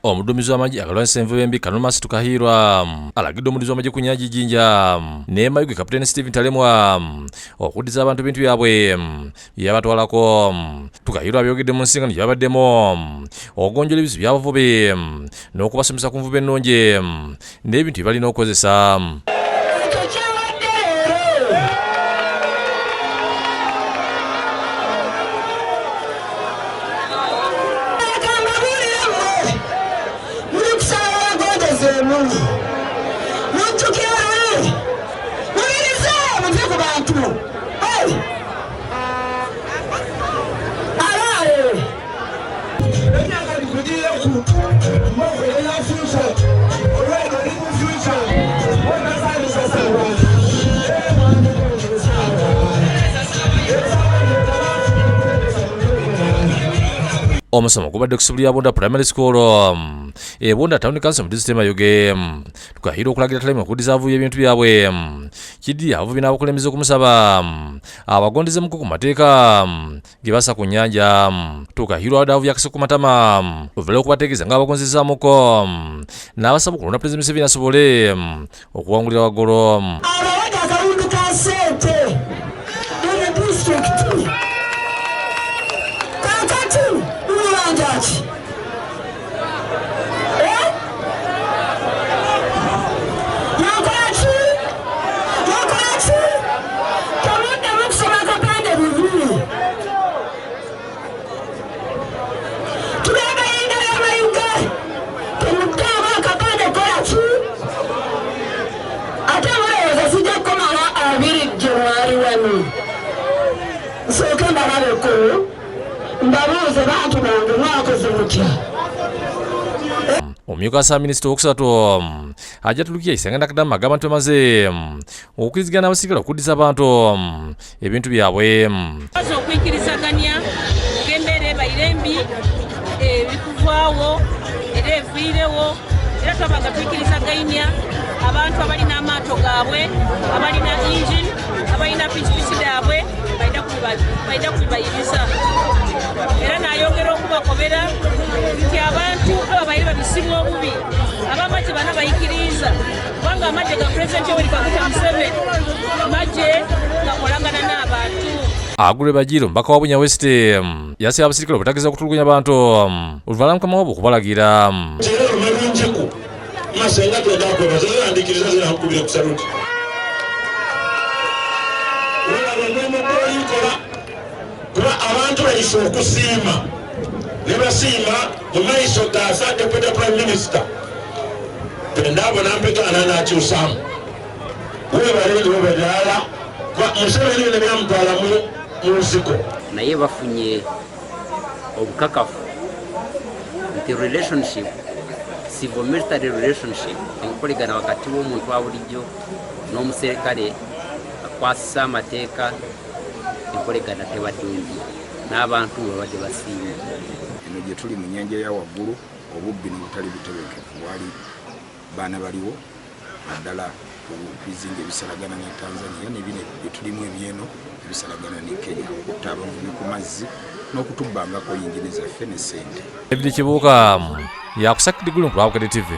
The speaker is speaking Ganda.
Omuduumizi w'amagye agalwanyisa envuba embi Kanuma Tukahirwa alagidde omuduumizi w'amagye ku nnyanja Jjinja ne Mayuge Kapitaani Stephen Talemwa okuddiza abantu ebintu byabwe byabatwalako. Tukahirwa abyogedde mu nsingano gyabaddemu okugonjola ebizibu by'abavubi n'okubasomesa ku nvuba ennungi n'ebintu bye balina okukozesa. Omusomo gubadde kusubulira Bunda Primary School Bunda Town Council mu disitulikiti Mayuge. Tukahirwa okulagira Talemwa okuddiza abavubi ebintu byabwe kiddi abavubi n'abakulembeze okumusaba abagondeze muko ku mateeka ge basa ku nnyanja. Tukahirwa abavubi akase ku matama oluvannyuma lw'okubategeeza ng'abagonzezaamuko n'abasaba okulonda Pulezidenti Museveni asobole okuwangulira waggulu. Abawadde akalundu ka ssente mu disitulikiti kakati mulwanjaki Omumyuka Ssaabaminisita owokusatu Agataliko Isanga Kadamu agamba nti bamaze okukkiriziganya n'abasigala okuddiza abantu ebintu byabwe. Okuyingirizaganya ng'embeera ebaire embi ebikuvaawo era eviirewo era twaba nga tuyikirizaganya abantu abalina amaato gaabwe abalina engine abalina pikipiki zaabwe balina kubibayiriza era n'ayongera okubakobera nti abantu abo baire babisibwa obubi abamagye bana bayikiriza kubanga amagye ga Pulezidenti Yoweri Kaguta Museveni amagye gakolagana n'abantu. Agule Bajiro mbaka wa Bunya West yasaba abasirikale obutageza okutulugunya abantu oluvannyuma Mukama wabo okubalagira. Abantu bayise okusiima ne basiima mu maiso ga Deputy Prime Minister ndaabona mpekana n'akyusaamu webalala Museveni ne byamutwala mu nsiko naye bafunye obukakafu nti relationship civil military relationship enkolegana wakati w'omuntu wa bulijjo n'omuserikale akwasisa amateeka enkolegana tebadungi n'abantu babadde basiimye. Eno gye tuli mu nnyanja ya waggulu obubbi n'obutali butebenkevu wali baana baliwo naddala ku bizinga ebisalagana ne Tanzania n'ebino bye tulimu ebyeno ebisalagana ne Kenya okutta abavubi ku mazzi n'okutubbangako yingini zaffe ne ssente. Ebidi Kibuuka yakusakidde Gulu ku Bukedde TV.